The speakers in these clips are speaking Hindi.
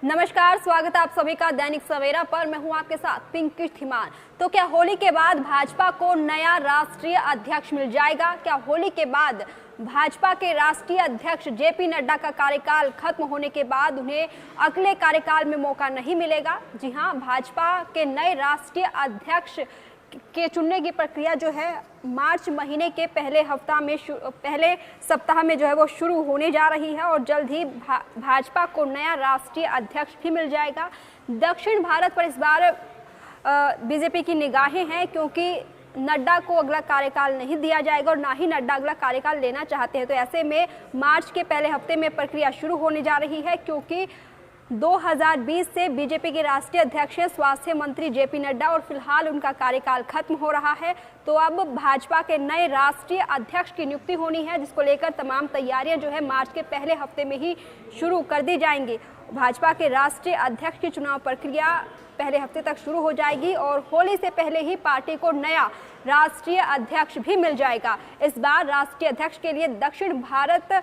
नमस्कार, स्वागत है आप सभी का दैनिक सवेरा पर। मैं हूं आपके साथ पिंकी धीमान। तो क्या होली के बाद भाजपा को नया राष्ट्रीय अध्यक्ष मिल जाएगा? क्या होली के बाद भाजपा के राष्ट्रीय अध्यक्ष जेपी नड्डा का कार्यकाल खत्म होने के बाद उन्हें अगले कार्यकाल में मौका नहीं मिलेगा? जी हां, भाजपा के नए राष्ट्रीय अध्यक्ष के चुनने की प्रक्रिया जो है मार्च महीने के पहले सप्ताह में जो है वो शुरू होने जा रही है और जल्द ही भाजपा को नया राष्ट्रीय अध्यक्ष भी मिल जाएगा। दक्षिण भारत पर इस बार बीजेपी की निगाहें हैं, क्योंकि नड्डा को अगला कार्यकाल नहीं दिया जाएगा और ना ही नड्डा अगला कार्यकाल लेना चाहते हैं। तो ऐसे में मार्च के पहले हफ्ते में प्रक्रिया शुरू होने जा रही है, क्योंकि 2020 से बीजेपी के राष्ट्रीय अध्यक्ष हैं स्वास्थ्य मंत्री जेपी नड्डा और फिलहाल उनका कार्यकाल खत्म हो रहा है। तो अब भाजपा के नए राष्ट्रीय अध्यक्ष की नियुक्ति होनी है, जिसको लेकर तमाम तैयारियां जो है मार्च के पहले हफ्ते में ही शुरू कर दी जाएंगी। भाजपा के राष्ट्रीय अध्यक्ष की चुनाव प्रक्रिया पहले हफ्ते तक शुरू हो जाएगी और होली से पहले ही पार्टी को नया राष्ट्रीय अध्यक्ष भी मिल जाएगा। इस बार राष्ट्रीय अध्यक्ष के लिए दक्षिण भारत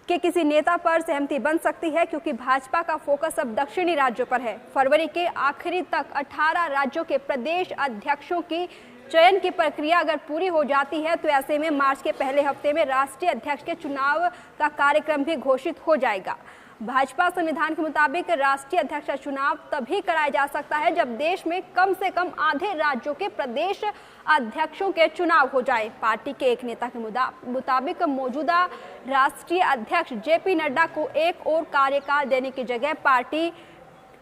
के किसी नेता पर सहमति बन सकती है, क्योंकि भाजपा का फोकस अब दक्षिणी राज्यों पर है। फरवरी के आखिरी तक 18 राज्यों के प्रदेश अध्यक्षों की चयन की प्रक्रिया अगर पूरी हो जाती है तो ऐसे में मार्च के पहले हफ्ते में राष्ट्रीय अध्यक्ष के चुनाव का कार्यक्रम भी घोषित हो जाएगा। भाजपा संविधान के मुताबिक राष्ट्रीय अध्यक्ष का चुनाव तभी कराया जा सकता है जब देश में कम से कम आधे राज्यों के प्रदेश अध्यक्षों के चुनाव हो जाए। पार्टी के एक नेता के मुताबिक मौजूदा राष्ट्रीय अध्यक्ष जेपी नड्डा को एक और कार्यकाल देने की जगह पार्टी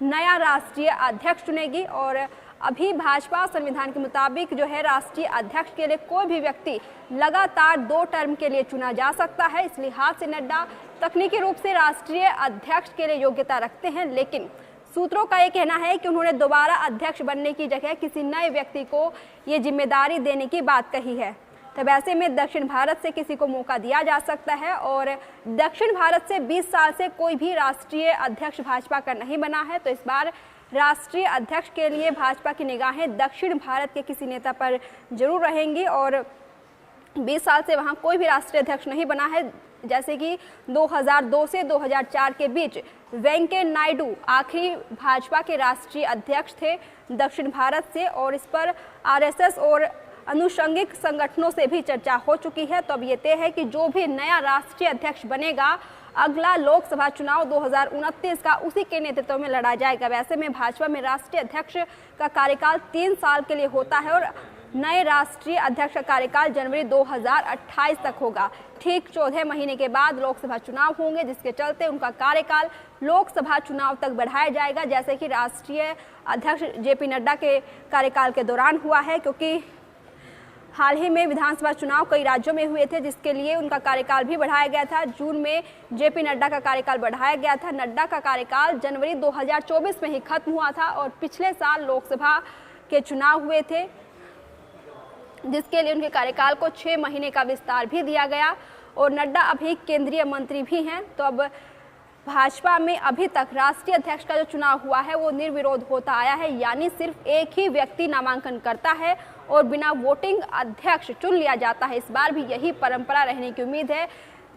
नया राष्ट्रीय अध्यक्ष चुनेगी और अभी भाजपा संविधान के मुताबिक जो है राष्ट्रीय अध्यक्ष के लिए कोई भी व्यक्ति लगातार 2 टर्म के लिए चुना जा सकता है। इस लिहाज से नड्डा तकनीकी रूप से राष्ट्रीय अध्यक्ष के लिए योग्यता रखते हैं, लेकिन सूत्रों का ये कहना है कि उन्होंने दोबारा अध्यक्ष बनने की जगह किसी नए व्यक्ति को ये जिम्मेदारी देने की बात कही है। तब ऐसे में दक्षिण भारत से किसी को मौका दिया जा सकता है और दक्षिण भारत से 20 साल से कोई भी राष्ट्रीय अध्यक्ष भाजपा का नहीं बना है। तो इस बार राष्ट्रीय अध्यक्ष के लिए भाजपा की निगाहें दक्षिण भारत के किसी नेता पर जरूर रहेंगी और 20 साल से वहां कोई भी राष्ट्रीय अध्यक्ष नहीं बना है। जैसे कि 2002 से 2004 के बीच वेंकैया नायडू आखिरी भाजपा के राष्ट्रीय अध्यक्ष थे दक्षिण भारत से, और इस पर आरएसएस और अनुषंगिक संगठनों से भी चर्चा हो चुकी है। तो अब ये तय है कि जो भी नया राष्ट्रीय अध्यक्ष बनेगा अगला लोकसभा चुनाव 2029 का उसी के नेतृत्व में लड़ा जाएगा। वैसे में भाजपा में राष्ट्रीय अध्यक्ष का कार्यकाल 3 साल के लिए होता है और नए राष्ट्रीय अध्यक्ष का कार्यकाल जनवरी 2028 तक होगा। ठीक 14 महीने के बाद लोकसभा चुनाव होंगे, जिसके चलते उनका कार्यकाल लोकसभा चुनाव तक बढ़ाया जाएगा, जैसे कि राष्ट्रीय अध्यक्ष जेपी नड्डा के कार्यकाल के दौरान हुआ है। क्योंकि हाल ही में विधानसभा चुनाव कई राज्यों में हुए थे, जिसके लिए उनका कार्यकाल भी बढ़ाया गया था। जून में जेपी नड्डा का कार्यकाल बढ़ाया गया था। नड्डा का कार्यकाल जनवरी 2024 में ही खत्म हुआ था और पिछले साल लोकसभा के चुनाव हुए थे, जिसके लिए उनके कार्यकाल को 6 महीने का विस्तार भी दिया गया और नड्डा अभी केंद्रीय मंत्री भी हैं। तो अब भाजपा में अभी तक राष्ट्रीय अध्यक्ष का जो चुनाव हुआ है वो निर्विरोध होता आया है, यानी सिर्फ एक ही व्यक्ति नामांकन करता है और बिना वोटिंग अध्यक्ष चुन लिया जाता है। इस बार भी यही परंपरा रहने की उम्मीद है।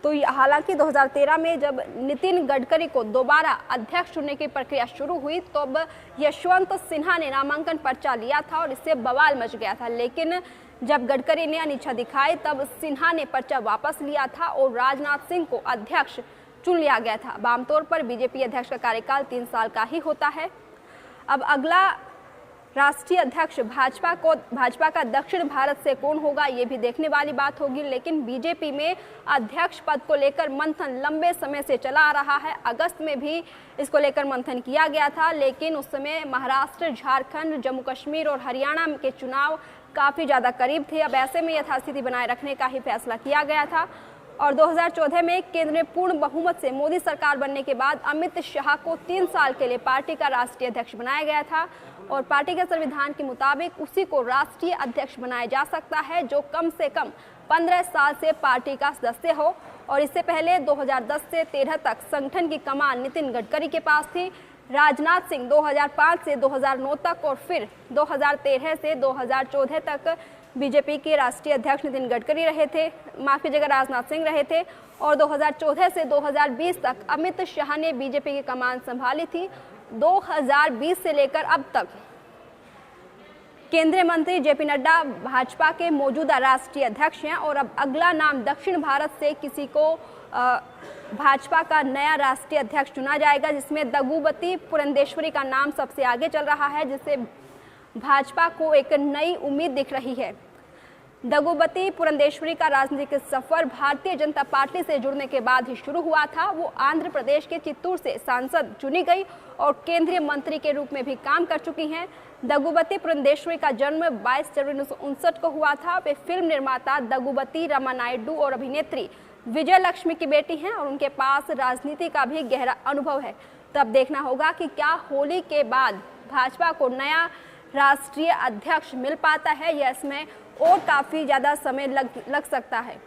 तो हालांकि 2013 में जब नितिन गडकरी को दोबारा अध्यक्ष चुनने की प्रक्रिया शुरू हुई तो अब यशवंत सिन्हा ने नामांकन पर्चा लिया था और इससे बवाल मच गया था, लेकिन जब गडकरी ने अनिच्छा दिखाई तब सिन्हा ने पर्चा वापस लिया था और राजनाथ सिंह को अध्यक्ष चुन लिया गया था। आमतौर पर बीजेपी अध्यक्ष का कार्यकाल 3 साल का ही होता है। अब अगला राष्ट्रीय अध्यक्ष भाजपा का दक्षिण भारत से कौन होगा ये भी देखने वाली बात होगी, लेकिन बीजेपी में अध्यक्ष पद को लेकर मंथन लंबे समय से चला आ रहा है। अगस्त में भी इसको लेकर मंथन किया गया था, लेकिन उस समय महाराष्ट्र, झारखंड, जम्मू कश्मीर और हरियाणा के चुनाव काफ़ी ज़्यादा करीब थे। अब ऐसे में यथास्थिति बनाए रखने का ही फैसला किया गया था और 2014 में केंद्र में पूर्ण बहुमत से मोदी सरकार बनने के बाद अमित शाह को 3 साल के लिए पार्टी का राष्ट्रीय अध्यक्ष बनाया गया था और पार्टी के संविधान के मुताबिक उसी को राष्ट्रीय अध्यक्ष बनाया जा सकता है जो कम से कम 15 साल से पार्टी का सदस्य हो। और इससे पहले 2010 से 13 तक संगठन की कमान नितिन गडकरी के पास थी। राजनाथ सिंह 2005 से 2009 तक और फिर 2013 से 2014 तक बीजेपी के राष्ट्रीय अध्यक्ष नितिन गडकरी रहे थे, माफ कीजिएगा राजनाथ सिंह रहे थे। और 2014 से 2020 तक अमित शाह ने बीजेपी की कमान संभाली थी। 2020 से लेकर अब तक केंद्रीय मंत्री जेपी नड्डा भाजपा के मौजूदा राष्ट्रीय अध्यक्ष हैं और अब अगला नाम दक्षिण भारत से किसी को भाजपा का नया राष्ट्रीय अध्यक्ष चुना जाएगा, जिसमें दगुबती पुरंदेश्वरी का नाम सबसे आगे चल रहा है, जिससे भाजपा को एक नई उम्मीद दिख रही है। दगुबती पुरंदेश्वरी का राजनीतिक सफर भारतीय जनता पार्टी से जुड़ने के बाद ही शुरू हुआ था। वो आंध्र प्रदेश के चित्तूर से सांसद चुनी गई और केंद्रीय मंत्री के रूप में भी काम कर चुकी हैं। दगुबती पुरंदेश्वरी का जन्म 22 जनवरी 1959 को हुआ था। वे फिल्म निर्माता दगुबती रामानायडू और अभिनेत्री विजय लक्ष्मी की बेटी हैं और उनके पास राजनीति का भी गहरा अनुभव है। तो अब देखना होगा कि क्या होली के बाद भाजपा को नया राष्ट्रीय अध्यक्ष मिल पाता है या इसमें और काफी ज्यादा समय लग सकता है।